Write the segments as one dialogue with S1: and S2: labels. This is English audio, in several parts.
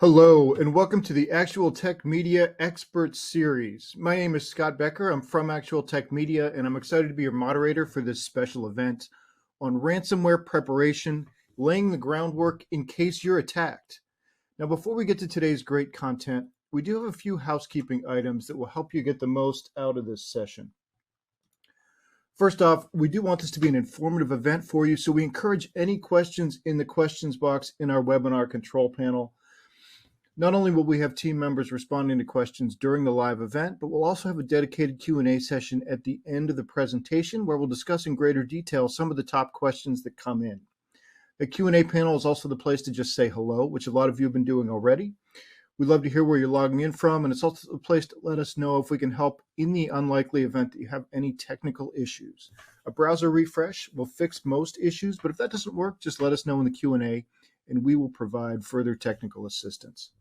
S1: Hello, and welcome to the ActualTech Media Expert Series. My name is Scott Becker. I'm from ActualTech Media, and I'm excited to be your moderator for this special event on ransomware preparation, laying the groundwork in case you're attacked. Now, before we get to today's great content, we do have a few housekeeping items that will help you get the most out of this session. First off, we do want this to be an informative event for you, so we encourage any questions in the questions box in our webinar control panel. Not only will we have team members responding to questions during the live event, but we'll also have a dedicated Q&A session at the end of the presentation where we'll discuss in greater detail some of the top questions that come in. The Q&A panel is also the place to just say hello, which a lot of you have been doing already. We'd love to hear where you're logging in from, and it's also a place to let us know if we can help in the unlikely event that you have any technical issues. A browser refresh will fix most issues, but if that doesn't work, just let us know in the Q&A, and we will provide further technical assistance.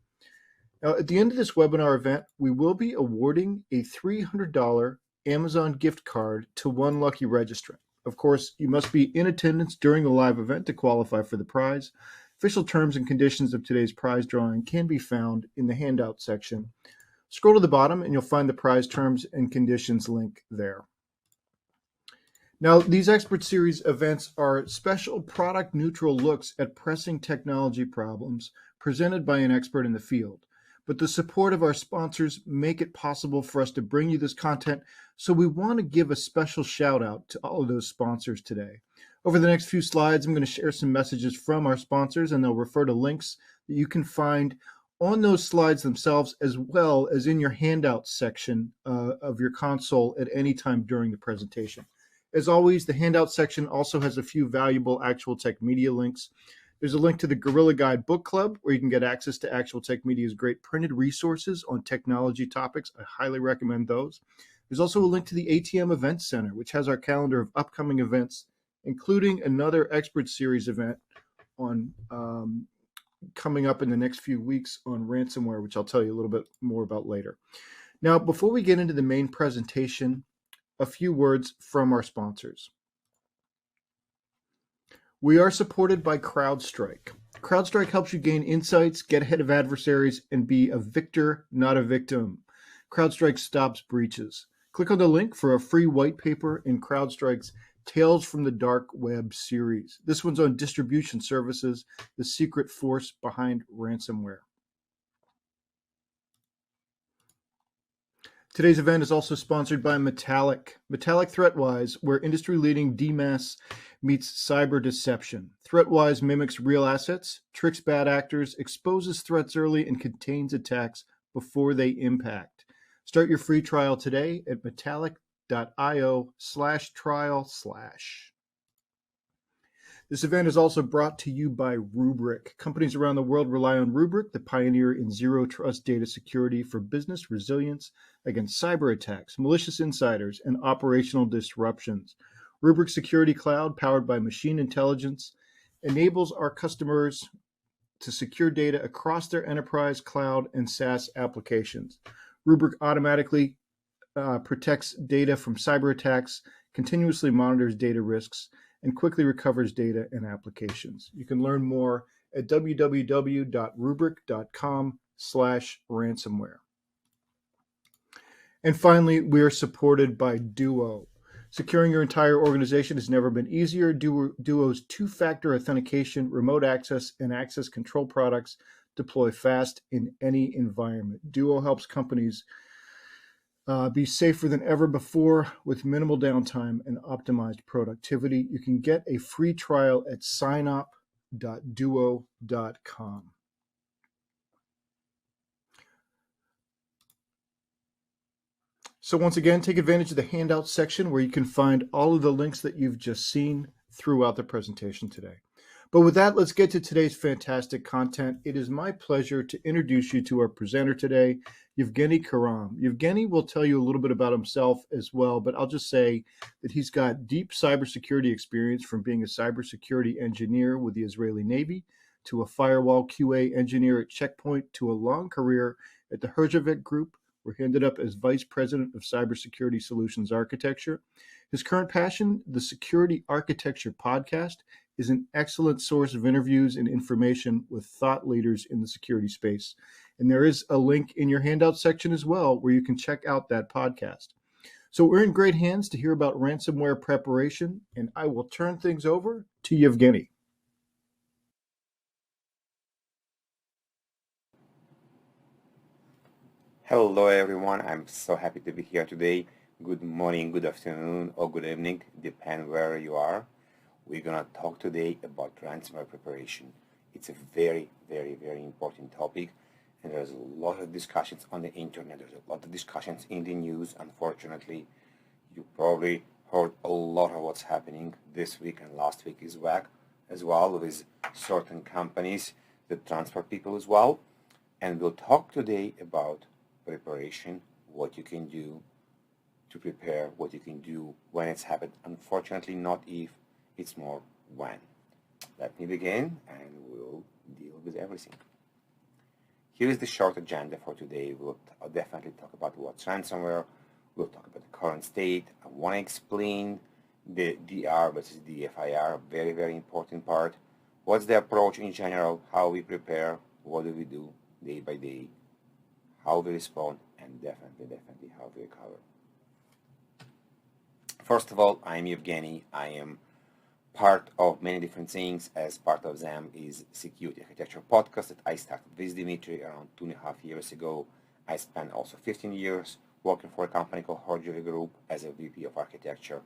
S1: Now, at the end of this webinar event, we will be awarding a $300 Amazon gift card to one lucky registrant. Of course, you must be in attendance during the live event to qualify for the prize. Official terms and conditions of today's prize drawing can be found in the handout section. Scroll to the bottom and you'll find the prize terms and conditions link there. Now, these Expert Series events are special product neutral looks at pressing technology problems presented by an expert in the field. But the support of our sponsors make it possible for us to bring you this content, so we want to give a special shout out to all of those sponsors today. Over the next few slides, I'm going to share some messages from our sponsors, and they'll refer to links that you can find on those slides themselves, as well as in your handout section of your console at any time during the presentation. As always, the handout section also has a few valuable ActualTech Media links. There's a link to the Gorilla Guide Book Club, where you can get access to ActualTech Media's great printed resources on technology topics. I highly recommend those. There's also a link to the ATM Event Center, which has our calendar of upcoming events, including another Expert Series event on coming up in the next few weeks on ransomware, which I'll tell you a little bit more about later. Now, before we get into the main presentation, a few words from our sponsors. We are supported by CrowdStrike. CrowdStrike helps you gain insights, get ahead of adversaries, and be a victor, not a victim. CrowdStrike stops breaches. Click on the link for a free white paper in CrowdStrike's Tales from the Dark Web series. This one's on distribution services, the secret force behind ransomware. Today's event is also sponsored by Metallic ThreatWise, where industry-leading DMAS meets cyber deception. ThreatWise mimics real assets, tricks bad actors, exposes threats early, and contains attacks before they impact. Start your free trial today at metallic.io/trial/. This event is also brought to you by Rubrik. Companies around the world rely on Rubrik, the pioneer in zero-trust data security for business resilience against cyber attacks, malicious insiders, and operational disruptions. Rubrik Security Cloud, powered by machine intelligence, enables our customers to secure data across their enterprise, cloud, and SaaS applications. Rubrik automatically protects data from cyber attacks, continuously monitors data risks, and quickly recovers data and applications. You can learn more at www.rubrik.com/ransomware. And finally, we are supported by Duo. Securing your entire organization has never been easier. Duo's two-factor authentication, remote access, and access control products deploy fast in any environment. Duo helps companies be safer than ever before with minimal downtime and optimized productivity. You can get a free trial at signup.duo.com. So once again, take advantage of the handout section where you can find all of the links that you've just seen throughout the presentation today. But with that, let's get to today's fantastic content. It is my pleasure to introduce you to our presenter today, Evgeniy Kharam. Evgeniy will tell you a little bit about himself as well, but I'll just say that he's got deep cybersecurity experience, from being a cybersecurity engineer with the Israeli Navy to a firewall QA engineer at Checkpoint to a long career at the Herjavec Group, where he ended up as Vice President of Cybersecurity Solutions Architecture. His current passion, the Security Architecture Podcast, is an excellent source of interviews and information with thought leaders in the security space. And there is a link in your handout section as well where you can check out that podcast. So we're in great hands to hear about ransomware preparation, and I will turn things over to Evgeniy.
S2: Hello everyone, I'm so happy to be here today. Good morning, good afternoon, or good evening, depend where you are. We're gonna talk today about ransomware preparation. It's a very, very, very important topic, and there's a lot of discussions on the internet. There's a lot of discussions in the news. Unfortunately, you probably heard a lot of what's happening this week and last week as well with certain companies that transfer people as well. And we'll talk today about preparation, what you can do to prepare, what you can do when it's happened. Unfortunately, not if, it's more when. Let me begin and we'll deal with everything. Here is the short agenda for today. We'll definitely talk about what's ransomware. We'll talk about the current state. I want to explain the DR versus DFIR, very, very important part. What's the approach in general, how we prepare, what do we do day by day, how we respond, and definitely how we recover. First of all, I'm Evgeniy. I am part of many different things. As part of them is Security Architecture podcast that I started with Dimitri around 2.5 years ago. I spent also 15 years working for a company called Herjavec Group as a VP of Architecture.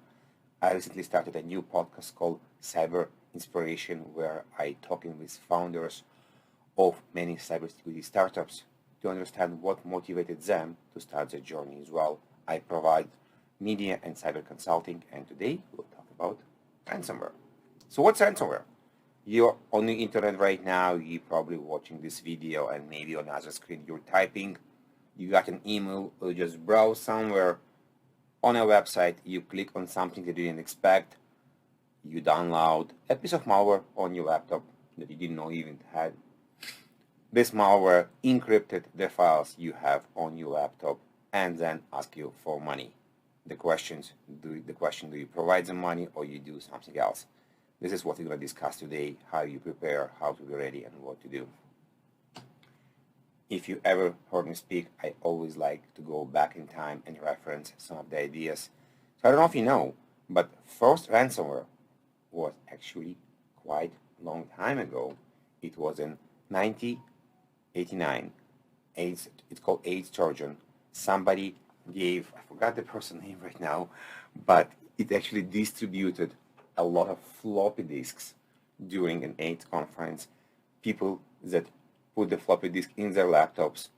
S2: I recently started a new podcast called Cyber Inspiration, where I talking with founders of many cybersecurity startups to understand what motivated them to start their journey as well. I provide media and cyber consulting, and today we'll talk about ransomware. So what's ransomware? You're on the internet right now, you're probably watching this video, and maybe on the other screen you're typing, you got an email, or you just browse somewhere on a website, you click on something that you didn't expect, you download a piece of malware on your laptop that you didn't know you even had. This malware encrypted the files you have on your laptop and then ask you for money. The question, do you provide them money or you do something else? This is what we're going to discuss today, how you prepare, how to be ready, and what to do. If you ever heard me speak, I always like to go back in time and reference some of the ideas. So I don't know if you know, but first ransomware was actually quite a long time ago. It was in 1989. It's called AIDS Trojan. Somebody gave, I forgot the person's name right now, but it actually distributed a lot of floppy disks during an AIDS conference. People that put the floppy disk in their laptops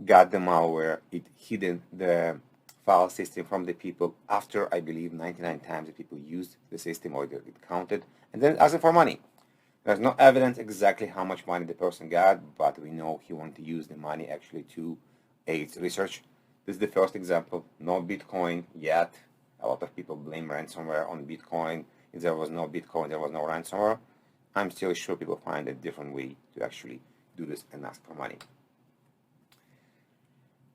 S2: got the malware. It hidden the file system from the people after, I believe, 99 times the people used the system, or it counted, and then asked for money. There's no evidence exactly how much money the person got, but we know he wanted to use the money actually to AIDS research. This is the first example. No Bitcoin yet. A lot of people blame ransomware on Bitcoin. If there was no Bitcoin, there was no ransomware. I'm still sure people find a different way to actually do this and ask for money.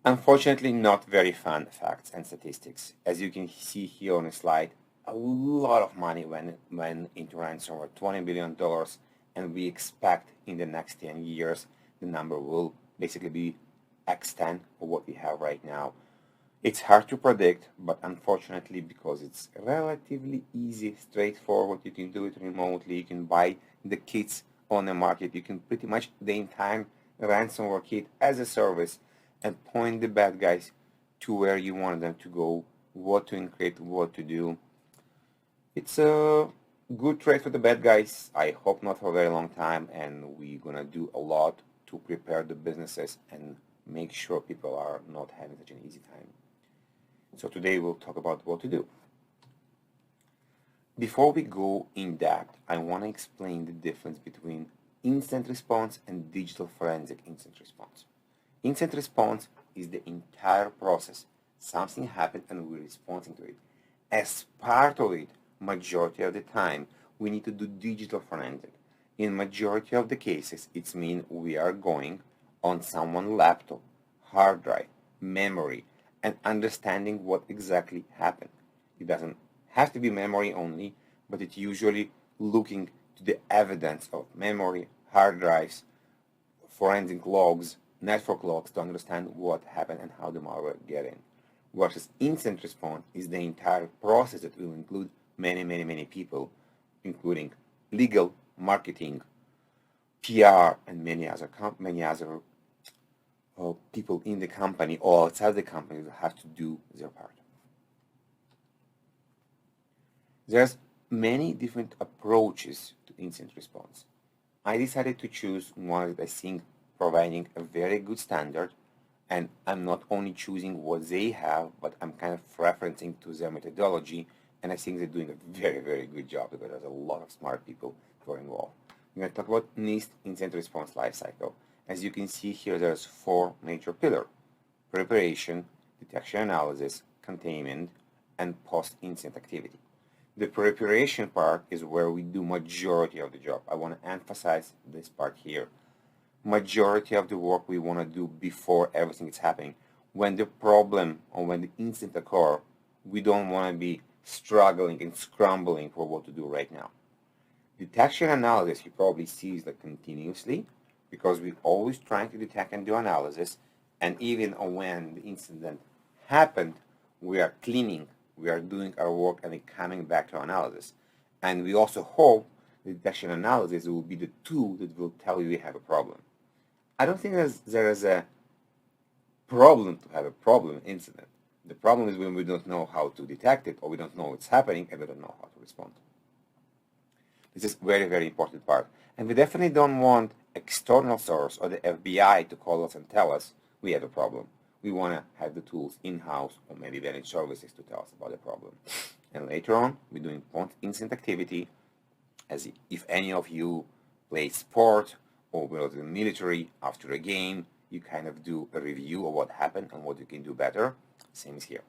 S2: Unfortunately, not very fun facts and statistics. As you can see here on the slide, a lot of money went into ransomware, $20 billion, and we expect in the next 10 years the number will basically be X10 of what we have right now. It's hard to predict, but unfortunately, because it's relatively easy, straightforward, you can do it remotely, you can buy the kits on the market, you can pretty much the entire ransomware kit as a service and point the bad guys to where you want them to go, what to encrypt, what to do. It's a good trade for the bad guys. I hope not for a very long time, and we're gonna do a lot to prepare the businesses and make sure people are not having such an easy time. So today we'll talk about what to do. Before we go in depth, I want to explain the difference between instant response and digital forensic instant response. Instant response is the entire process. Something happened and we're responding to it. As part of it, majority of the time, we need to do digital forensic. In majority of the cases, it means we are going on someone's laptop, hard drive, memory, and understanding what exactly happened. It doesn't have to be memory only, but it's usually looking to the evidence of memory, hard drives, forensic logs, network logs to understand what happened and how the malware get in. Versus incident response is the entire process that will include many people, including legal, marketing, PR, and many other people in the company or outside the company that have to do their part. There's many different approaches to incident response. I decided to choose one that I think providing a very good standard, and I'm not only choosing what they have, but I'm kind of referencing to their methodology, and I think they're doing a very good job because there's a lot of smart people who are involved. We're going to talk about Nist incident response lifecycle. As you can see here, there's 4 major pillars: preparation, detection analysis, containment, and post-incident activity. The preparation part is where we do majority of the job. I want to emphasize this part here. Majority of the work we want to do before everything is happening. When the problem or when the incident occurs, we don't want to be struggling and scrambling for what to do right now. Detection analysis, you probably see is like continuously, because we're always trying to detect and do analysis, and even when the incident happened, we are cleaning, we are doing our work and coming back to analysis. And we also hope the detection analysis will be the tool that will tell you have a problem. I don't think there is a problem to have a problem incident. The problem is when we don't know how to detect it, or we don't know what's happening, and we don't know how to respond. This is very important part. And we definitely don't want external source or the FBI to call us and tell us we have a problem. We want to have the tools in-house or maybe managed services to tell us about the problem. And later on, we're doing post-incident activity, as if any of you play sport or were in the military after a game, you kind of do a review of what happened and what you can do better. Same is here.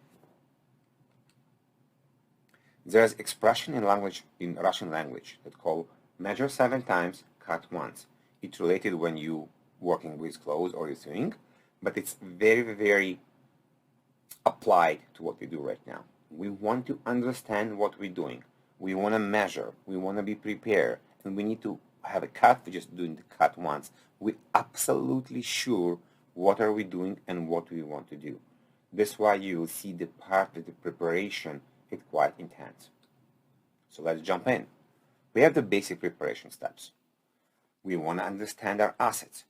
S2: There's expression in Russian language that called measure 7 times, cut once. It's related when you working with clothes or this thing, but it's very applied to what we do right now. We want to understand what we're doing. We want to measure. We want to be prepared, and we need to have a cut. We're just doing the cut once. We're absolutely sure what are we doing and what we want to do. That's why you will see the part of the preparation is quite intense. So let's jump in. We have the basic preparation steps. We want to understand our assets,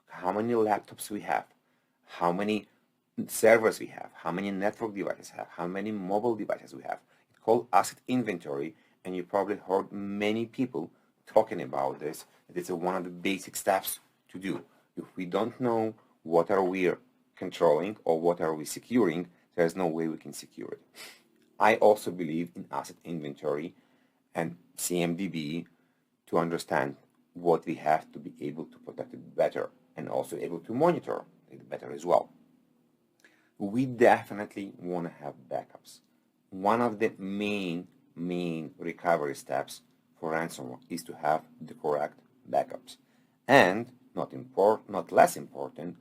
S2: how many laptops we have, how many servers we have, how many network devices we have, how many mobile devices we have. It's called asset inventory, and you probably heard many people talking about this. It's one of the basic steps to do. If we don't know what are we controlling or what are we securing, there's no way we can secure it. I also believe in asset inventory and CMDB to understand what we have to be able to protect it better and also able to monitor it better as well. We definitely want to have backups. One of the main recovery steps for ransomware is to have the correct backups. And not less important,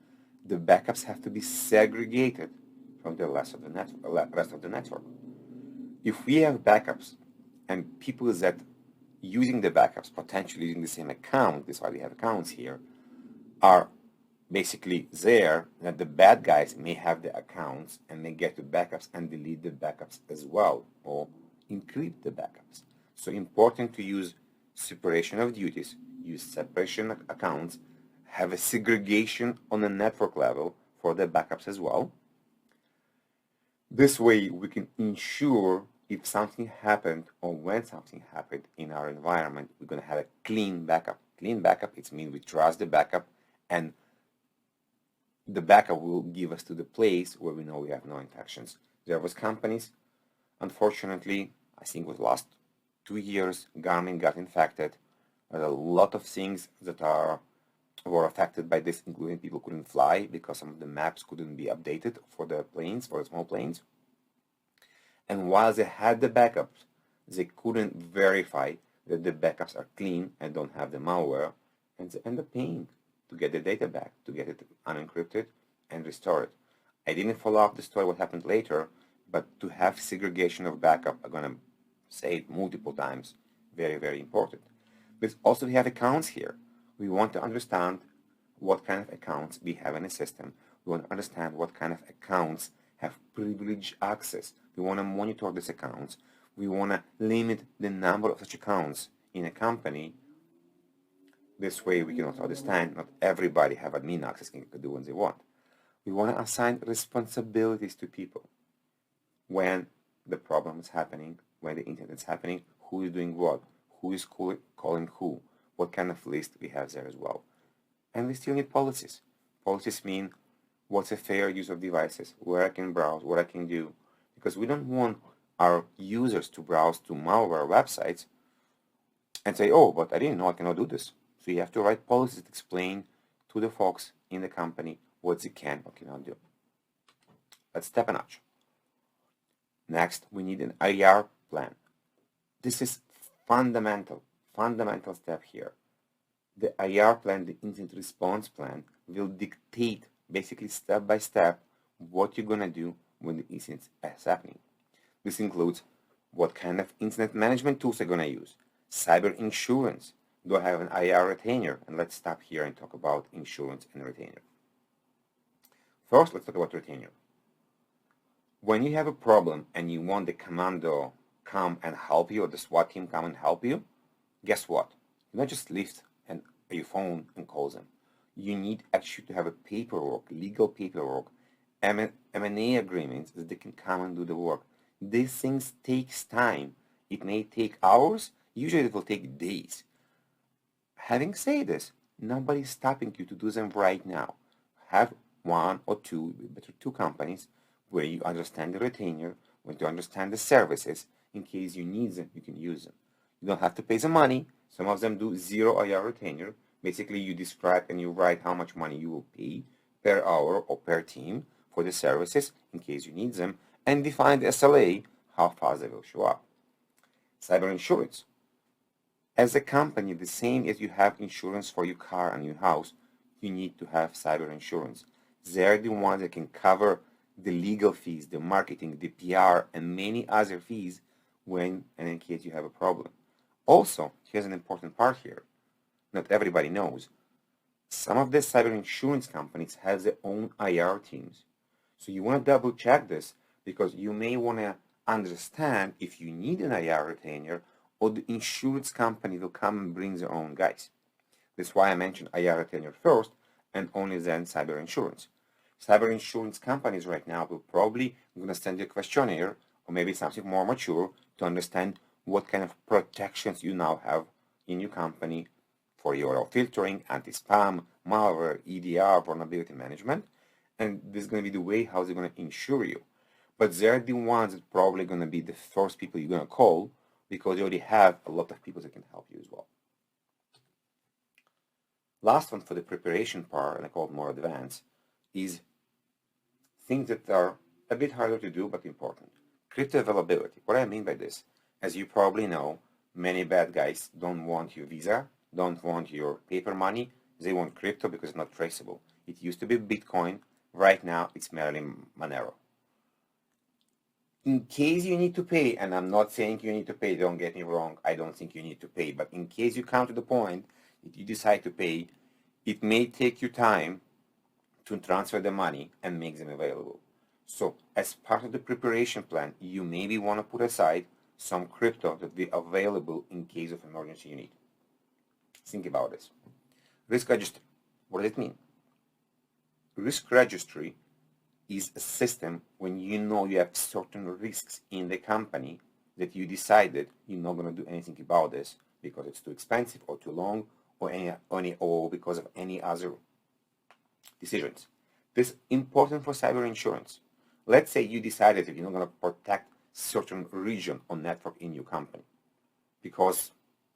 S2: the backups have to be segregated from the rest of the network. If we have backups and people that using the backups, potentially using the same account, that's why we have accounts here, are basically there, that the bad guys may have the accounts and may get the backups and delete the backups as well, or encrypt the backups. So important to use separation of duties, use separation of accounts, have a segregation on the network level for the backups as well. This way we can ensure if something happened or when something happened in our environment, we're going to have a clean backup. Clean backup, it means we trust the backup, and the backup will give us to the place where we know we have no infections. There was companies, unfortunately, I think it was last 2 years, Garmin got infected. There are a lot of things that were affected by this, including people couldn't fly because some of the maps couldn't be updated for the planes, for the small planes. And while they had the backups, they couldn't verify that the backups are clean and don't have the malware, and they end up paying to get the data back, to get it unencrypted and restore it. I didn't follow up the story what happened later, but to have segregation of backup, I'm going to say it multiple times, very important. But also we have accounts here. We want to understand what kind of accounts we have in the system. We want to understand what kind of accounts have privileged access. We want to monitor these accounts. We want to limit the number of such accounts in a company. This way we can also understand not everybody have admin access and can do what they want. We want to assign responsibilities to people when the problem is happening, when the internet is happening, who is doing what, who is calling who, what kind of list we have there as well. And we still need policies. Policies mean what's a fair use of devices, where I can browse, what I can do, because we don't want our users to browse to malware websites and say, oh, but I didn't know I cannot do this. So you have to write policies that explain to the folks in the company what they can or cannot do. Let's step a notch. Next, we need an IR plan. This is fundamental step here. The IR plan, the incident response plan, will dictate basically step by step what you're going to do when the incident is happening. This includes what kind of incident management tools I'm going to use, cyber insurance, do I have an IR retainer? And let's stop here and talk about insurance and retainer. First, let's talk about retainer. When you have a problem and you want the commando come and help you, or the SWAT team come and help you, guess what? You not just lift your phone and call them. You need actually to have a paperwork, legal paperwork, M&A agreements that they can come and do the work. These things takes time. It may take hours. Usually it will take days. Having said this, nobody's stopping you to do them right now. Have one or two, better two companies where you understand the retainer, when you understand the services, in case you need them, you can use them. You don't have to pay the money. Some of them do zero IR retainer. Basically, you describe and you write how much money you will pay per hour or per team for the services in case you need them, and define the SLA, how fast they will show up. Cyber insurance. As a company, the same as you have insurance for your car and your house, you need to have cyber insurance. They're the ones that can cover the legal fees, the marketing, the PR, and many other fees when and in case you have a problem. Also, here's an important part here. Not everybody knows. Some of the cyber insurance companies have their own IR teams. So you want to double check this because you may want to understand if you need an IR retainer or the insurance company will come and bring their own guys. That's why I mentioned IR retainer first and only then cyber insurance. Cyber insurance companies right now will probably going to send you a questionnaire or maybe something more mature to understand what kind of protections you now have in your company for your filtering, anti-spam, malware, EDR, vulnerability management. And this is going to be the way how they're going to insure you. But they're the ones that probably going to be the first people you're going to call because you already have a lot of people that can help you as well. Last one for the preparation part, and I call it more advanced, is things that are a bit harder to do but important. Crypto availability. What I mean by this, as you probably know, many bad guys don't want your Visa, don't want your paper money. They want crypto because it's not traceable. It used to be Bitcoin. Right now, it's merely Monero. In case you need to pay, and I'm not saying you need to pay, don't get me wrong, I don't think you need to pay, but in case you come to the point that you decide to pay, it may take you time to transfer the money and make them available. So as part of the preparation plan, you maybe want to put aside some crypto that will be available in case of emergency you need. Think about this. Risk registry. What does it mean? Risk registry is a system when you know you have certain risks in the company that you decided you're not going to do anything about this because it's too expensive or too long or because of any other decisions. This is important for cyber insurance. Let's say you decided that you're not going to protect certain region or network in your company because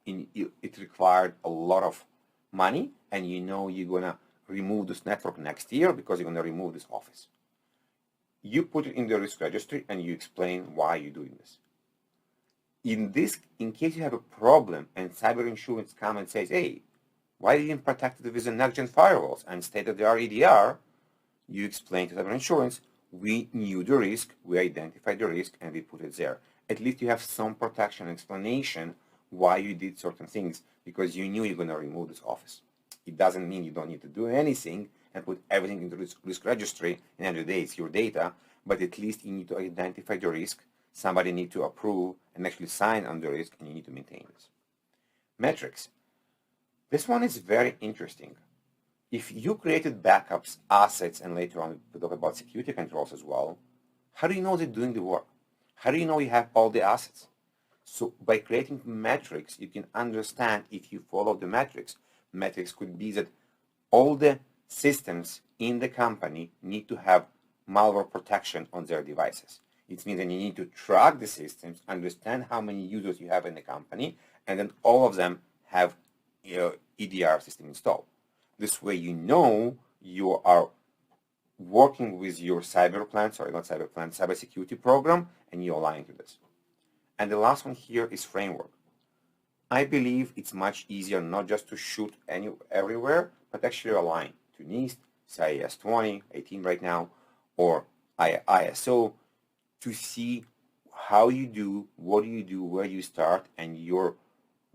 S2: it required a lot of money and you know you're going to remove this network next year because you're going to remove this office. You put it in the risk registry and you explain why you're doing this. In case you have a problem and cyber insurance comes and says, hey, why didn't you protect it with the next-gen firewalls and state-of-the-art EDR? You explain to cyber insurance, we knew the risk, we identified the risk, and we put it there. At least you have some protection explanation why you did certain things, because you knew you're going to remove this office. It doesn't mean you don't need to do anything and put everything into risk registry, and end of the day it's your data, but at least you need to identify the risk, somebody need to approve and actually sign on the risk, and you need to maintain this. Metrics. This one is very interesting. If you created backups, assets, and later on we talk about security controls as well, how do you know they're doing the work? How do you know you have all the assets? So by creating metrics, you can understand if you follow the metrics. Metrics could be that all the systems in the company need to have malware protection on their devices. It means that you need to track the systems, understand how many users you have in the company, and then all of them have EDR system installed. This way you know you are working with your cybersecurity program, and you align to this. And the last one here is framework. I believe it's much easier not just to shoot everywhere, but actually align to Nist, CIS 20, 18 right now, or ISO, to see how you do, what do you do, where you start, and you're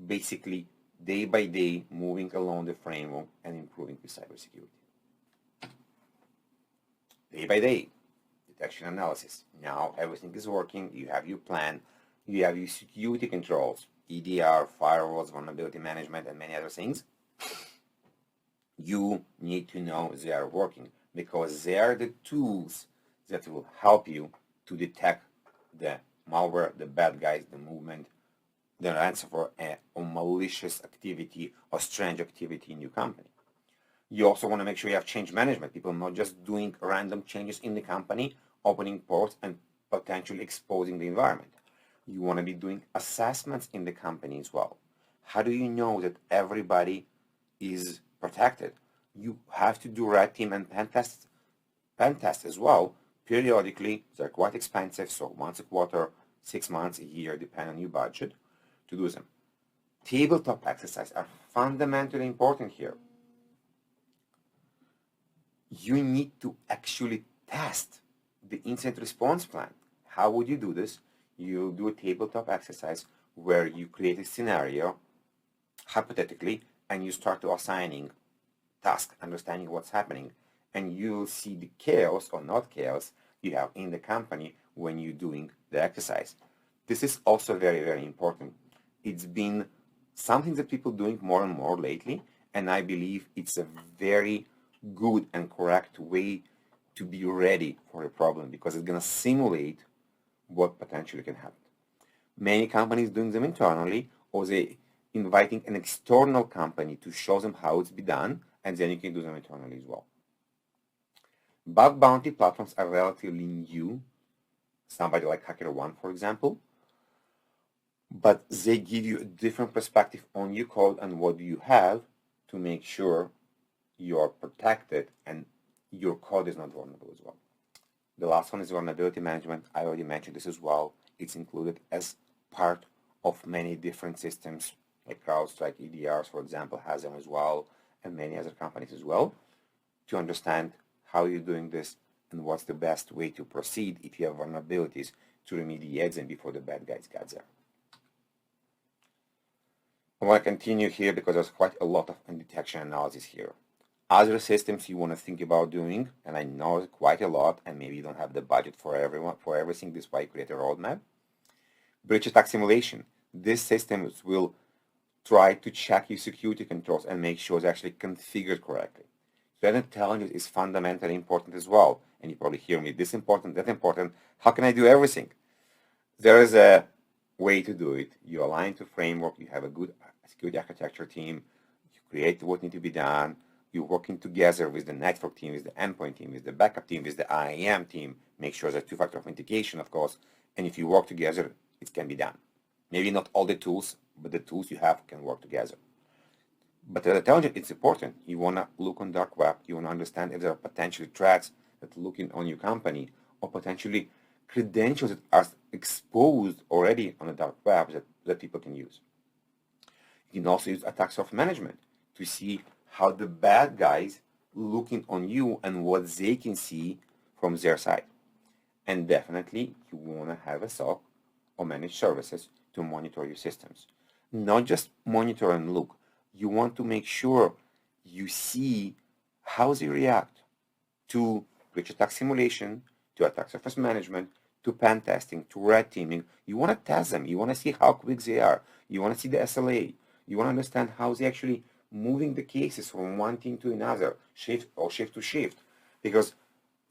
S2: basically day by day moving along the framework and improving the cybersecurity. Day by day, detection analysis. Now everything is working, you have your plan, you have your security controls, EDR, firewalls, vulnerability management, and many other things. You need to know they are working, because they are the tools that will help you to detect the malware, the bad guys, the movement, the ransomware, or malicious activity or strange activity in your company. You also want to make sure you have change management. People not just doing random changes in the company, opening ports and potentially exposing the environment. You want to be doing assessments in the company as well. How do you know that everybody is protected? You have to do red team and pen tests as well periodically. They're quite expensive, so once a quarter, 6 months, a year, depending on your budget, to do them. Tabletop exercises are fundamentally important here. You need to actually test the incident response plan. How would you do this? You do a tabletop exercise where you create a scenario, hypothetically, and you start to assigning tasks, understanding what's happening, and you'll see the chaos or not chaos you have in the company when you're doing the exercise. This is also very, very important. It's been something that people are doing more and more lately, and I believe it's a very good and correct way to be ready for a problem, because it's going to simulate what potentially can happen. Many companies doing them internally, or they inviting an external company to show them how it's be done, and then you can do them internally as well. Bug bounty platforms are relatively new, somebody like HackerOne, for example, but they give you a different perspective on your code and what do you have to make sure you are protected and your code is not vulnerable as well. The last one is vulnerability management. I already mentioned this as well. It's included as part of many different systems, like CrowdStrike, EDRs, for example, has them as well, and many other companies as well, to understand how you're doing this and what's the best way to proceed if you have vulnerabilities, to remediate them before the bad guys get there. I want to continue here because there's quite a lot of detection analysis here. Other systems you want to think about doing, and I know quite a lot, and maybe you don't have the budget for everything, this is why I create a roadmap. Breach attack simulation. These systems will try to check your security controls and make sure they're actually configured correctly. Threat intelligence is fundamentally important as well, and you probably hear me, this important, that important, how can I do everything? There is a way to do it. You align to framework, you have a good security architecture team, you create what needs to be done, you're working together with the network team, with the endpoint team, with the backup team, with the IAM team, make sure there's two-factor authentication, of course, and if you work together, it can be done. Maybe not all the tools, but the tools you have can work together. But the intelligence, it's important. You want to look on dark web, you want to understand if there are potential threats that are looking on your company, or potentially credentials that are exposed already on the dark web that people can use. You can also use attack surface management to see how the bad guys looking on you and what they can see from their side. And definitely you want to have a SOC or managed services to monitor your systems. Not just monitor and look. You want to make sure you see how they react to breach attack simulation, to attack surface management, to pen testing, to red teaming. You want to test them. You want to see how quick they are. You want to see the SLA. You want to understand how they actually moving the cases from one team to another, shift to shift. Because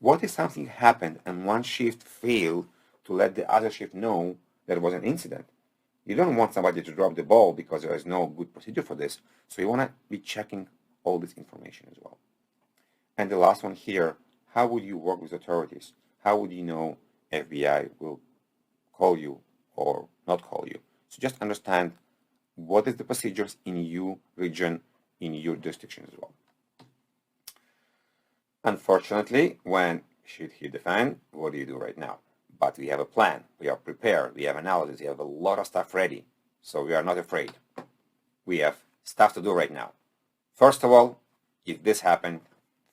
S2: what if something happened and one shift failed to let the other shift know there was an incident? You don't want somebody to drop the ball because there is no good procedure for this. So you want to be checking all this information as well. And the last one here, how would you work with authorities? How would you know FBI will call you or not call you? So just understand what is the procedures in your region, in your jurisdiction as well. Unfortunately, when shit hit the fan, what do you do right now? But we have a plan. We are prepared. We have analysis. We have a lot of stuff ready. So we are not afraid. We have stuff to do right now. First of all, if this happened,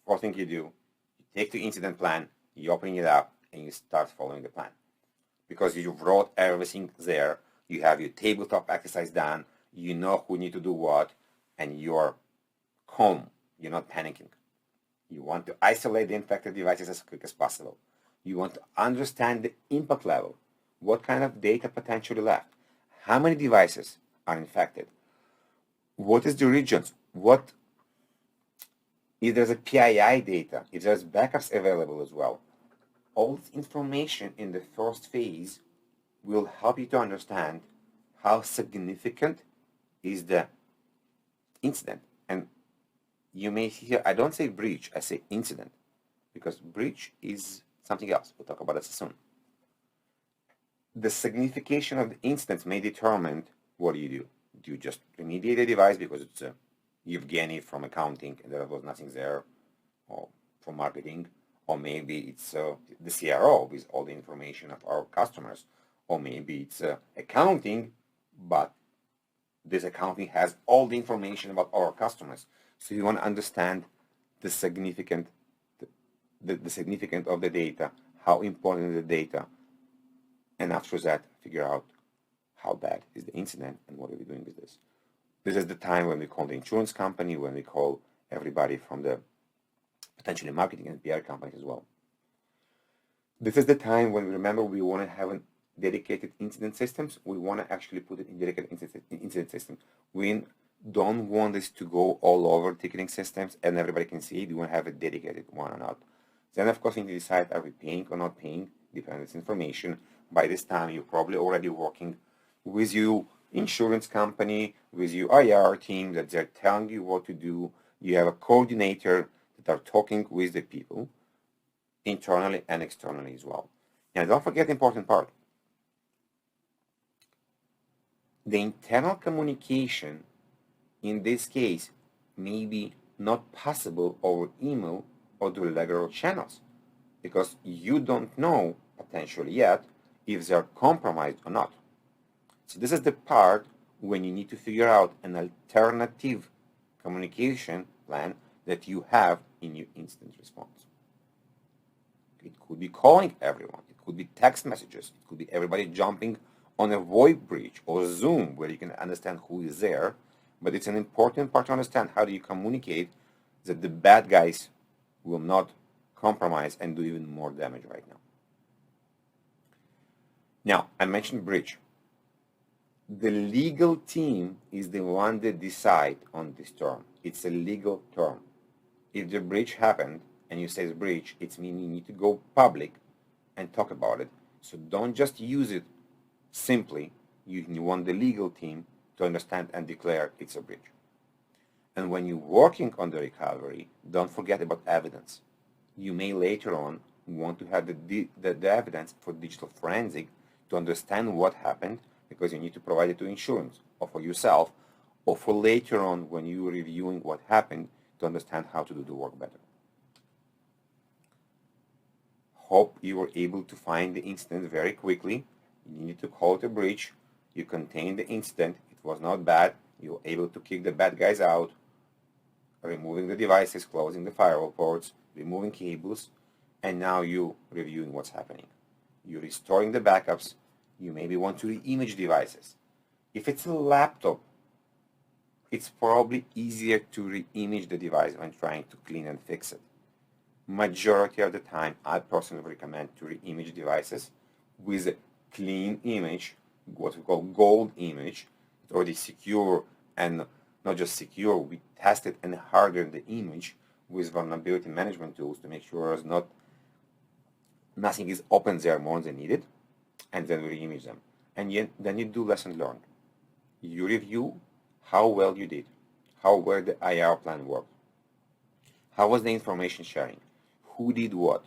S2: first thing you do, you take the incident plan, you open it up, and you start following the plan. Because you wrote everything there, you have your tabletop exercise done, you know who need to do what, and you're calm. You're not panicking. You want to isolate the infected devices as quick as possible. You want to understand the impact level. What kind of data potentially left? How many devices are infected? What is the regions? What if there's a PII data, if there's backups available as well. All this information in the first phase will help you to understand how significant is the incident. And you may hear, I don't say breach, I say incident, because breach is something else. We'll talk about it soon. The signification of the incident may determine what do you do. Do you just remediate the device because it's Evgeniy from accounting and there was nothing there, or from marketing, or maybe it's the CRO with all the information of our customers, or maybe it's accounting, but this accounting has all the information about our customers. So you want to understand the significance of the data, how important is the data, and after that, figure out how bad is the incident and what are we doing with this. This is the time when we call the insurance company, when we call everybody from the potentially marketing and PR companies as well. This is the time when, remember, we want to have a dedicated incident systems. We want to actually put it in dedicated incident system. We don't want this to go all over ticketing systems and everybody can see it. We want to have a dedicated one or not. Then, of course, we need to decide, are we paying or not paying, depending on this information. By this time, you're probably already working with your insurance company, with your IR team, that they're telling you what to do. You have a coordinator that are talking with the people, internally and externally as well. Now, don't forget the important part. The internal communication, in this case, may be not possible over email or through regular channels, because you don't know potentially yet if they're compromised or not. So this is the part when you need to figure out an alternative communication plan that you have in your incident response. It could be calling everyone. It could be text messages. It could be everybody jumping on a VoIP bridge or Zoom where you can understand who is there. But it's an important part to understand how do you communicate that the bad guys will not compromise and do even more damage right now. Now, I mentioned breach. The legal team is the one that decide on this term. It's a legal term. If the breach happened and you say it's breach, it's meaning you need to go public and talk about it. So don't just use it simply. You want the legal team to understand and declare it's a breach. And when you're working on the recovery, don't forget about evidence. You may later on want to have the evidence for digital forensic to understand what happened, because you need to provide it to insurance or for yourself, or for later on when you're reviewing what happened to understand how to do the work better. Hope you were able to find the incident very quickly. You need to call it a breach. You contained the incident. It was not bad. You were able to kick the bad guys out, removing the devices, closing the firewall ports, removing cables, and now you're reviewing what's happening. You're restoring the backups. You maybe want to re-image devices. If it's a laptop, it's probably easier to re-image the device when trying to clean and fix it. Majority of the time, I personally recommend to re-image devices with a clean image, what we call gold image. It's already secure, and not just secure, we tested and hardened the image with vulnerability management tools to make sure nothing is open there more than needed, and then we re-image them. And then you do lesson learned. You review how well you did, how well the IR plan worked, how was the information sharing, who did what,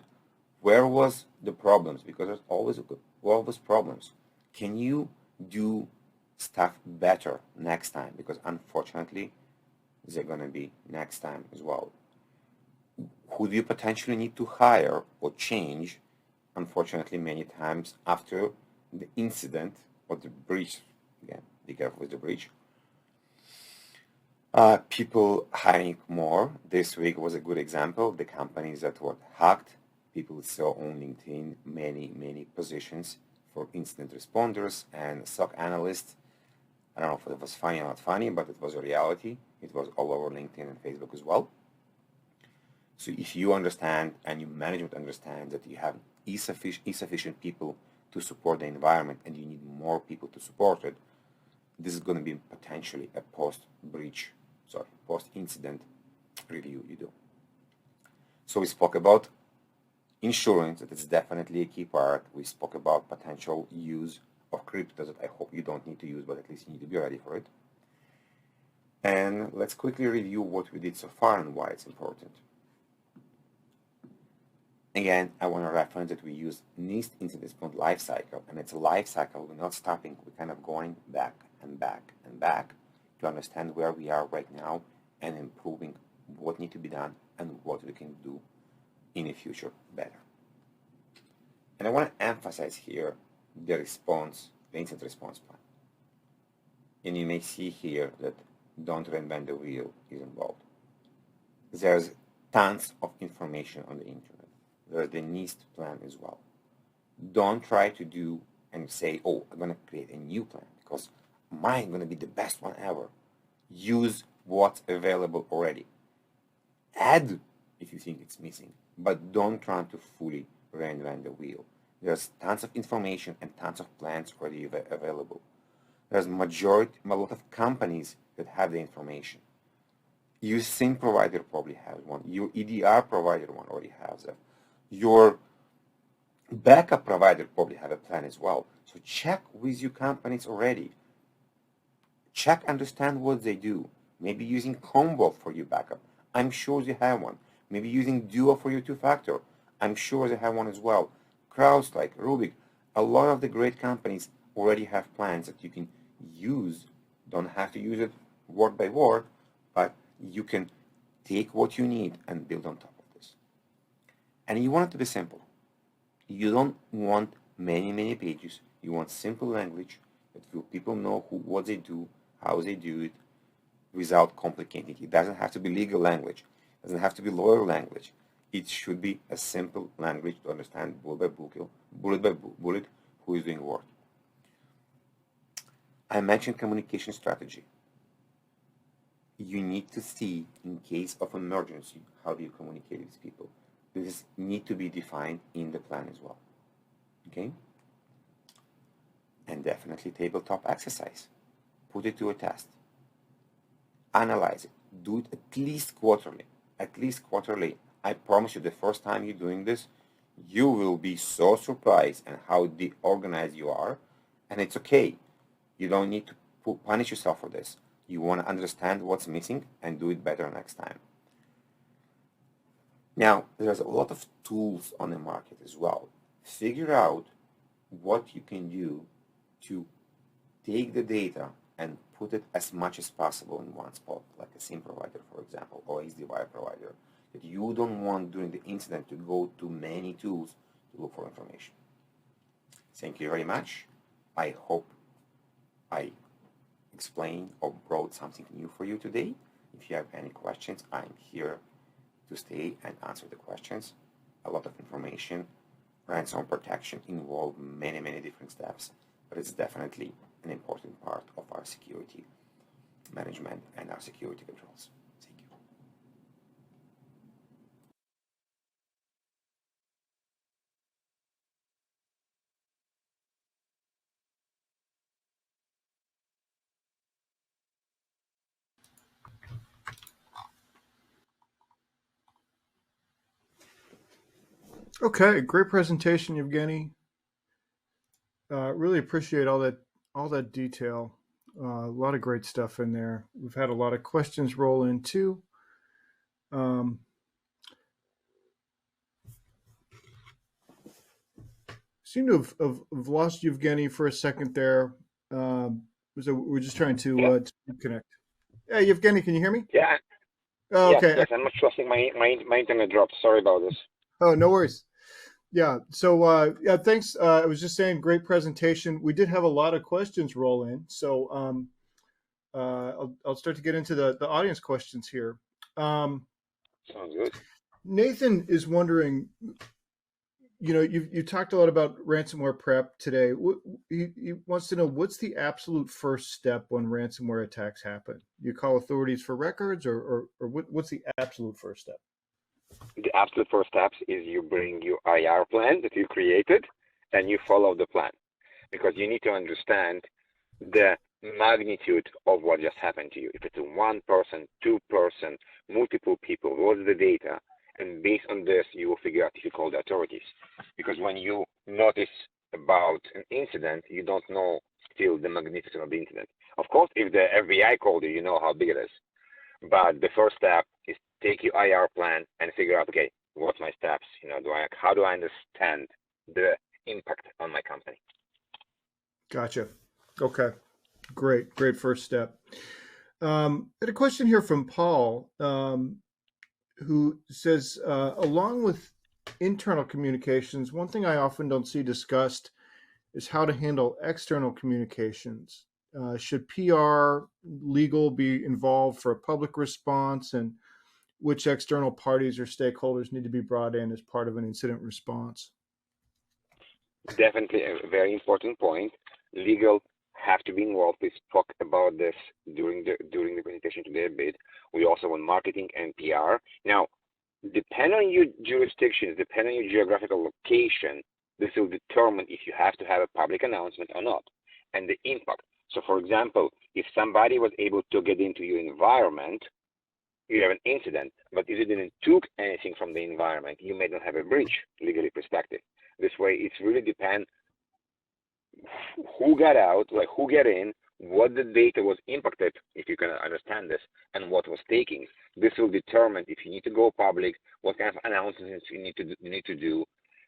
S2: where was the problems, because there's always problems. Can you do stuff better next time? Because unfortunately, they're going to be next time as well. Who do you potentially need to hire or change? Unfortunately, many times after the incident or the breach, again, be careful with the breach, people hiring more. This week was a good example. The companies that were hacked, people saw on LinkedIn many positions for incident responders and SOC analysts. I don't know if it was funny or not funny, but it was a reality. It was all over LinkedIn and Facebook as well. So if you understand and your management understands that you have insufficient people to support the environment and you need more people to support it, this is going to be potentially a post-incident review you do. So we spoke about insurance, that is definitely a key part. We spoke about potential use of crypto that I hope you don't need to use, but at least you need to be ready for it. And let's quickly review what we did so far and why it's important. Again, I want to reference that we use Nist incident response lifecycle, and it's a lifecycle. We're not stopping. We're kind of going back and back and back to understand where we are right now and improving what needs to be done and what we can do in the future better. And I want to emphasize here the incident response plan. And you may see here that don't reinvent the wheel is involved. There's tons of information on the internet. There's the Nist plan as well. Don't try to do and say, oh, I'm going to create a new plan because mine is going to be the best one ever. Use what's available already. Add if you think it's missing, but don't try to fully reinvent the wheel. There's tons of information and tons of plans already available. There's a lot of companies that have the information. Your SIM provider probably has one. Your EDR provider one already has it. Your backup provider probably have a plan as well. So check with your companies already. Check, understand what they do. Maybe using Commvault for your backup. I'm sure they have one. Maybe using Duo for your two-factor. I'm sure they have one as well. CrowdStrike, Rubik, a lot of the great companies already have plans that you can use. Don't have to use it word by word, but you can take what you need and build on top of this. And you want it to be simple. You don't want many pages. You want simple language that people know what they do, how they do it, without complicating it. It doesn't have to be legal language. It doesn't have to be lawyer language. It should be a simple language to understand bullet by bullet who is doing what. I mentioned communication strategy. You need to see, in case of emergency, how do you communicate with people. This need to be defined in the plan as well. Okay? And definitely tabletop exercise. Put it to a test. Analyze it. Do it at least quarterly. At least quarterly. I promise you, the first time you're doing this, you will be so surprised at how organized you are. And it's okay. You don't need to punish yourself for this. You want to understand what's missing and do it better next time. Now, there's a lot of tools on the market as well. Figure out what you can do to take the data and put it as much as possible in one spot, like a SIM provider, for example, or SD-WIRE provider, that you don't want during the incident to go to many tools to look for information. Thank you very much. I hope I explained or brought something new for you today. If you have any questions, I'm here to stay and answer the questions. A lot of information. Ransom protection involves many different steps, but it's definitely an important part of our security management and our security controls. Thank you.
S1: Okay, great presentation, Evgeny. Really appreciate all that detail. A lot of great stuff in there. We've had a lot of questions roll in too. Seem to have lost Evgeny for a second there. So we're just trying to connect. Hey, Evgeny, can you hear me?
S3: Yeah.
S1: Oh, okay.
S3: Yes. I'm not trusting my internet dropped. Sorry about this.
S1: Oh, no worries. Yeah. So yeah, thanks. I was just saying, great presentation. We did have a lot of questions roll in, so I'll start to get into the audience questions here.
S3: Sounds good.
S1: Nathan is wondering, you talked a lot about ransomware prep today. He wants to know, what's the absolute first step when ransomware attacks happen? You call authorities for records, or what's the absolute first step?
S3: The absolute first steps is you bring your IR plan that you created and you follow the plan, because you need to understand the magnitude of what just happened to you. If it's a one person, two person, multiple people, what's the data? And based on this, you will figure out if you call the authorities. Because when you notice about an incident, you don't know still the magnitude of the incident. Of course, if the FBI called you, you know how big it is. But the first step is take your IR plan and figure out, okay, what's my steps? How do I understand the impact on my company?
S1: Gotcha. Okay. Great first step. I had a question here from Paul, who says, along with internal communications, one thing I often don't see discussed is how to handle external communications. Should PR, legal be involved for a public response, and which external parties or stakeholders need to be brought in as part of an incident response?
S3: Definitely a very important point. Legal have to be involved. We spoke about this during the presentation today a bit. We also want marketing and PR. Now, depending on your jurisdictions, depending on your geographical location, this will determine if you have to have a public announcement or not, and the impact. So, for example, if somebody was able to get into your environment, you have an incident, but if you didn't took anything from the environment, you may not have a breach, legally perspective. This way, it really depends who got out, like who got in, what the data was impacted, if you can understand this, and what was taken. This will determine if you need to go public, what kind of announcements you need to do.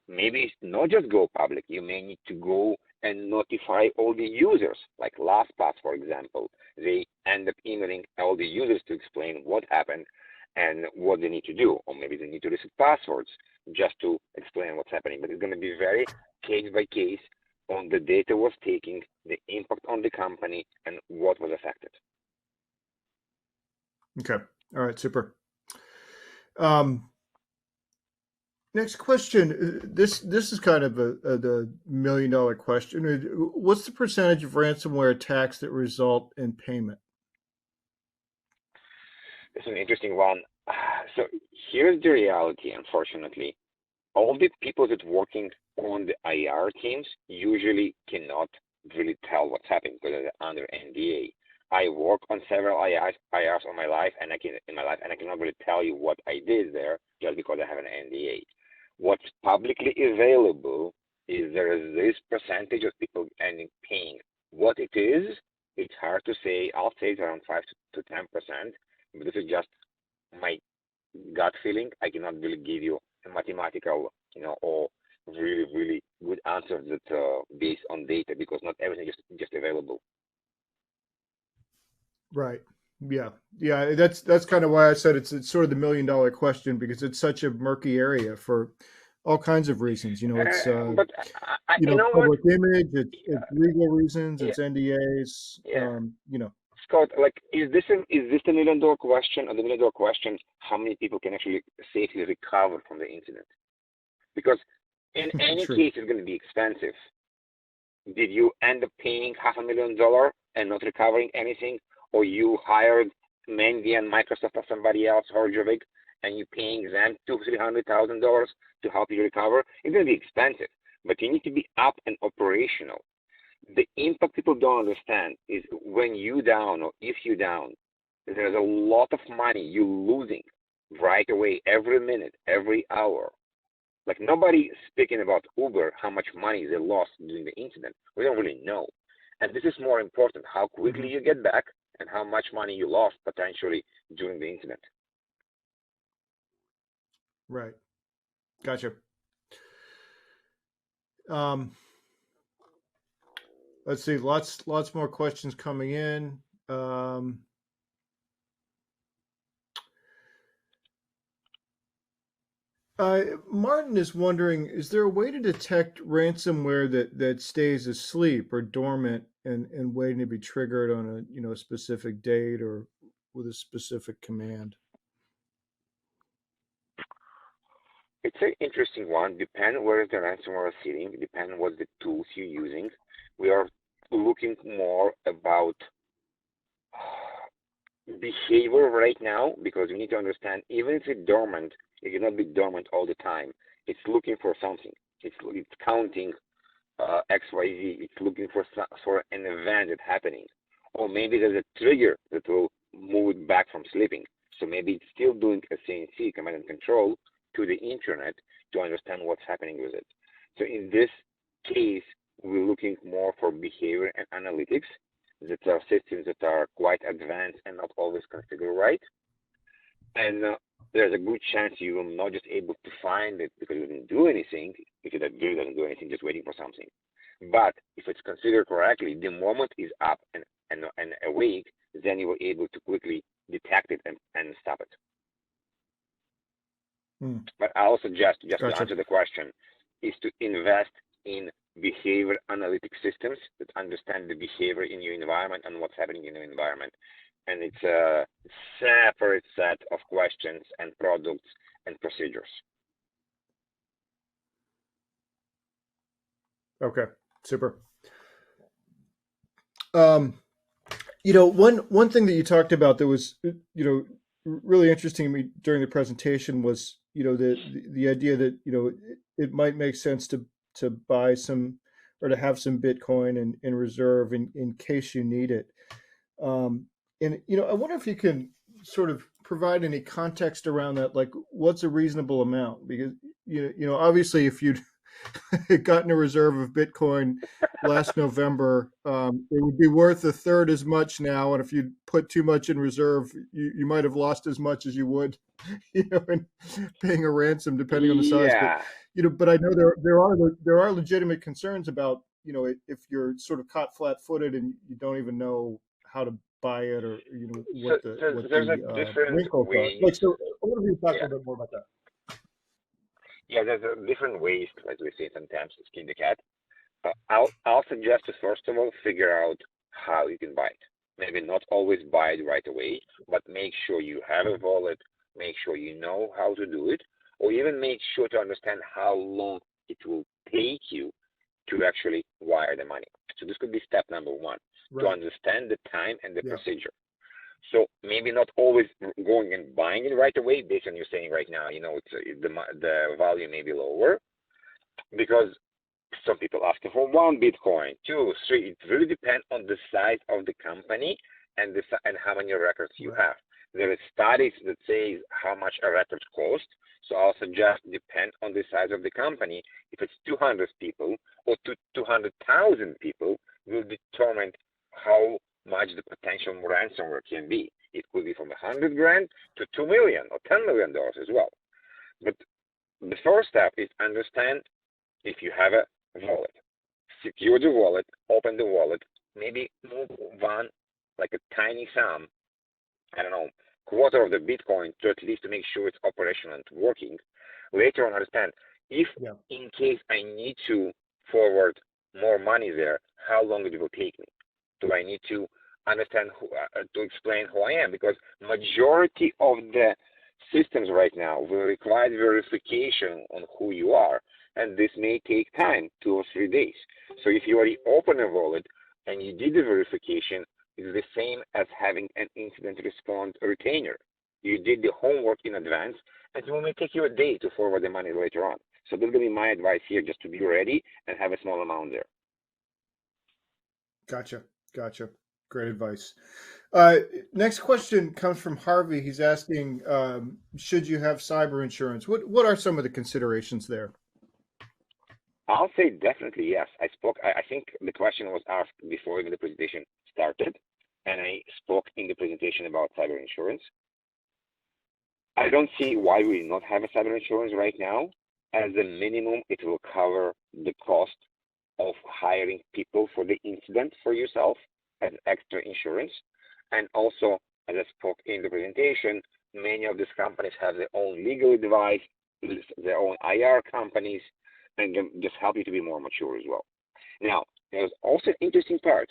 S3: Maybe not just go public. You may need to go and notify all the users, like LastPass, for example. They end up emailing all the users to explain what happened and what they need to do, or maybe they need to reset passwords just to explain what's happening. But it's going to be very case by case on the data was taken, the impact on the company, and what was affected.
S1: Okay. All right. Super. Next question. This is kind of the $1 million question. What's the percentage of ransomware attacks that result in payment?
S3: It's an interesting one. So here's the reality, unfortunately. All the people that working on the IR teams usually cannot really tell what's happening because they're under NDA. I work on several IRs in my life, and I cannot really tell you what I did there just because I have an NDA. What's publicly available is there is this percentage of people ending paying. What it is, it's hard to say. I'll say it's around 5 to 10%, but this is just my gut feeling. I cannot really give you a mathematical, or really, really good answer that based on data, because not everything is just available.
S1: Right. Yeah. That's kind of why I said it's sort of the $1 million question, because it's such a murky area for all kinds of reasons. It's
S3: but
S1: public image, it's legal reasons, it's NDAs.
S3: Scott, like, is this the $1 million question? Or the $1 million question, how many people can actually safely recover from the incident? Because in any case, it's going to be expensive. did you end up paying $500,000 and not recovering anything, or you hired Mandy and Microsoft or somebody else, Herjavec, and you're paying them $200,000-$300,000 to help you recover? It's going to be expensive, but you need to be up and operational. The impact people don't understand is when you down or if you down, there's a lot of money you're losing right away, every minute, every hour. Like nobody speaking about Uber, how much money they lost during the incident. We don't really know. And this is more important, how quickly you get back and how much money you lost potentially during the incident.
S1: Right. Gotcha. Let's see, lots more questions coming in. Martin is wondering, is there a way to detect ransomware that stays asleep or dormant and waiting to be triggered on a specific date or with a specific command?
S3: It's an interesting one. Depend where is the ransomware sitting, depend what the tools you're using. We are looking more about behavior right now, because you need to understand, even if it's dormant, it cannot be dormant all the time. It's looking for something. It's counting XYZ. It's looking for an event that's happening. Or maybe there's a trigger that will move it back from sleeping. So maybe it's still doing a CNC, command and control, to the internet to understand what's happening with it. So in this case, we're looking more for behavior and analytics, that are systems that are quite advanced and not always configured right. And there's a good chance you will not just able to find it because you didn't do anything, if it doesn't do anything, just waiting for something. But if it's configured correctly, the moment it's up and awake, then you will able to quickly detect it and stop it. But I also suggest, just to answer the question, is to invest in behavior analytic systems that understand the behavior in your environment and what's happening in your environment. And it's a separate set of questions and products and procedures.
S1: Okay, super. One thing that you talked about that was, really interesting to me during the presentation was, the idea that, it might make sense to buy some or to have some Bitcoin in reserve in case you need it. And, I wonder if you can sort of provide any context around that, like what's a reasonable amount? Because, obviously if you'd gotten a reserve of Bitcoin last November, it would be worth a third as much now. And if you put too much in reserve, you might have lost as much as you would, in paying a ransom, depending on the size. But, but I know there are legitimate concerns about, if you're sort of caught flat-footed and you don't even know how to buy it or, what
S3: there's
S1: the
S3: a different
S1: wrinkles
S3: way.
S1: are. Like, so I wonder if you talk a little bit more about that.
S3: Yeah, there's different ways, as we say sometimes, to skin the cat. I'll suggest to first of all figure out how you can buy it. Maybe not always buy it right away, but make sure you have a wallet, make sure you know how to do it, or even make sure to understand how long it will take you to actually wire the money. So this could be step number one, to understand the time and the procedure. So maybe not always going and buying it right away, based on you're saying right now, the value may be lower, because some people ask for 1 Bitcoin, 2, 3. It really depends on the size of the company and how many records you have. There are studies that say how much a record costs. So I'll suggest depend on the size of the company. If it's 200 people or 200,000 people, will determine how much the potential ransomware can be. It could be from 100 grand to 2 million or $10 million as well. But the first step is understand if you have a wallet. Secure the wallet, open the wallet, maybe move one, like a tiny sum, I don't know, quarter of the Bitcoin to at least to make sure it's operational and working. Later on, understand if in case I need to forward more money there, how long it will take me? Do I need to understand to explain who I am? Because majority of the systems right now will require verification on who you are. and this may take time, 2 or 3 days. So if you already open a wallet and you did the verification, it's the same as having an incident response retainer. You did the homework in advance, and it may take you a day to forward the money later on. So that's going to be my advice here, just to be ready and have a small amount there.
S1: Gotcha. Great advice. Next question comes from Harvey. He's asking, should you have cyber insurance? What are some of the considerations there?
S3: I'll say definitely yes. I think the question was asked before even the presentation started, and I spoke in the presentation about cyber insurance. I don't see why we not have a cyber insurance right now. As a minimum, it will cover the cost of hiring people for the incident for yourself as extra insurance. And also, as I spoke in the presentation, many of these companies have their own legal advice, their own IR companies, and just help you to be more mature as well. Now, there's also an interesting part.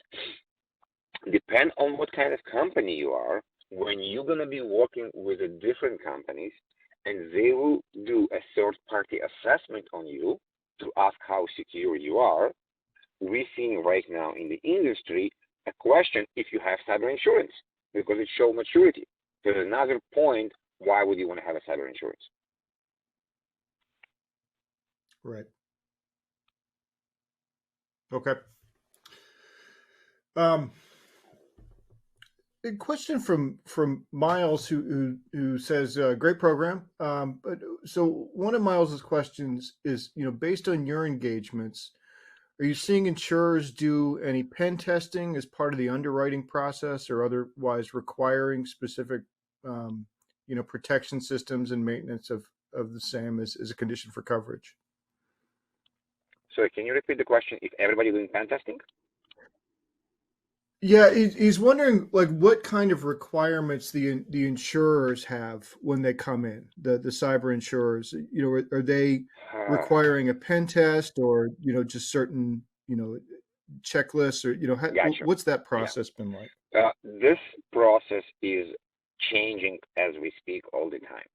S3: Depend on what kind of company you are, when you're going to be working with different companies, and they will do a third-party assessment on you to ask how secure you are. We're seeing right now in the industry a question if you have cyber insurance, because it shows maturity. There's another point, why would you want to have a cyber insurance?
S1: Right. Okay. A question from Miles who says, great program. But so one of Miles's questions is, based on your engagements, are you seeing insurers do any pen testing as part of the underwriting process, or otherwise requiring specific, protection systems and maintenance of the same as a condition for coverage?
S3: So can you repeat the question? If everybody doing pen testing?
S1: Yeah, he's wondering what kind of requirements the insurers have when they come in, the cyber insurers. Are they requiring a pen test, or just certain checklists, or
S3: Gotcha.
S1: what's that process been like?
S3: This process is changing as we speak all the time.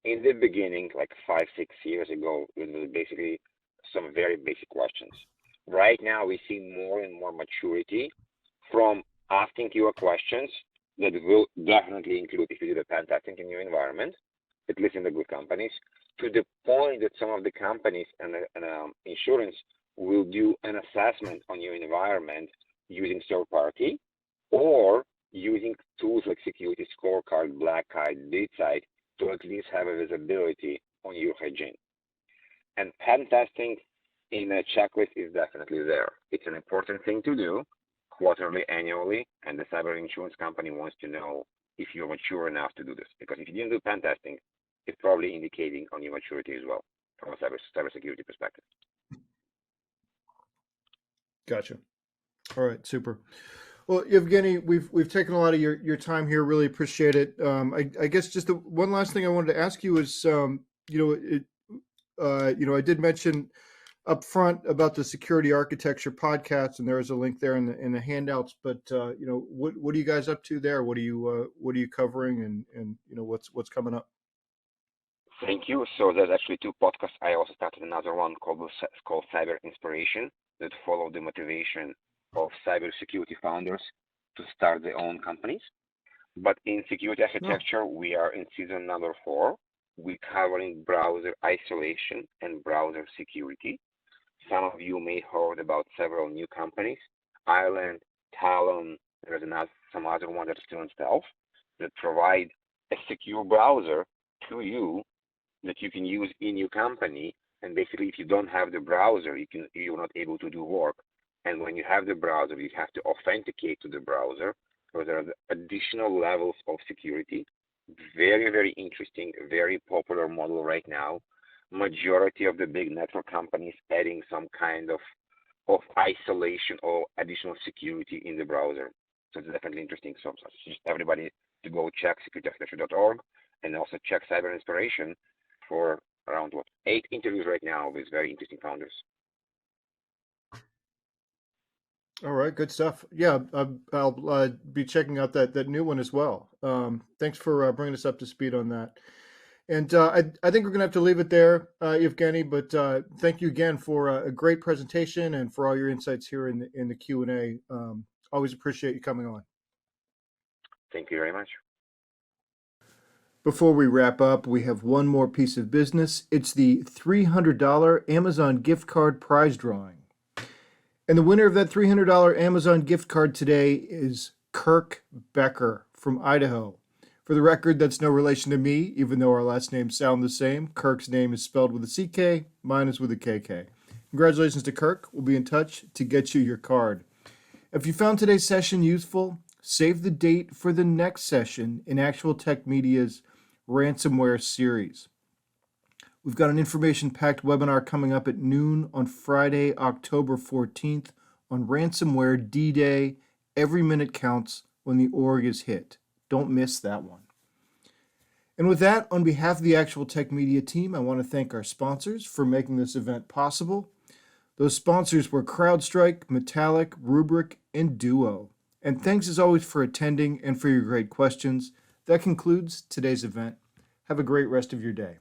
S3: In the beginning, like 5-6 years ago, it was basically some very basic questions. Right now, we see more and more maturity from asking you questions that will definitely include, if you do the pen testing in your environment, at least in the good companies, to the point that some of the companies and insurance will do an assessment on your environment using third party or using tools like security scorecard, black kite, DeepSight to at least have a visibility on your hygiene. And pen testing in a checklist is definitely there. It's an important thing to do quarterly, annually, and the cyber insurance company wants to know if you're mature enough to do this. Because if you didn't do pen testing, it's probably indicating on your maturity as well from a cybersecurity perspective.
S1: Gotcha. All right, super. Well, Evgeniy, we've taken a lot of your time here. Really appreciate it. I guess just one last thing I wanted to ask you is, I did mention up front about the Security Architecture podcast, and there is a link there in the handouts. But what are you guys up to there? What are you covering, and what's coming up?
S3: Thank you. So there's actually 2 podcasts. I also started another one called Cyber Inspiration that follow the motivation of cybersecurity founders to start their own companies. But in Security Architecture, we are in season number 4. We're covering browser isolation and browser security. Some of you may have heard about several new companies, Island, Talon, there's some other ones that are still in stealth, that provide a secure browser to you that you can use in your company. And basically, if you don't have the browser, you're not able to do work. And when you have the browser, you have to authenticate to the browser. So there are additional levels of security. Very, very interesting, very popular model right now. Majority of the big network companies adding some kind of isolation or additional security in the browser. So it's definitely interesting. So just everybody to go check securityarchitecture.org and also check Cyber Inspiration for around 8 interviews right now with very interesting founders.
S1: All right, good stuff. Yeah, I'll be checking out that new one as well. Thanks for bringing us up to speed on that. And I think we're going to have to leave it there, Evgeniy. But thank you again for a great presentation and for all your insights here in the Q&A. Always appreciate you coming on.
S3: Thank you very much.
S1: Before we wrap up, we have one more piece of business. It's the $300 Amazon gift card prize drawing. And the winner of that $300 Amazon gift card today is Kirk Becker from Idaho. For the record, that's no relation to me, even though our last names sound the same. Kirk's name is spelled with a CK, mine is with a KK. Congratulations to Kirk. We'll be in touch to get you your card. If you found today's session useful, save the date for the next session in ActualTech Media's Ransomware series. We've got an information-packed webinar coming up at noon on Friday, October 14th on Ransomware D-Day. Every minute counts when the org is hit. Don't miss that one. And with that, on behalf of the ActualTech Media team, I want to thank our sponsors for making this event possible. Those sponsors were CrowdStrike, Metallic, Rubrik, and Duo. And thanks as always for attending and for your great questions. That concludes today's event. Have a great rest of your day.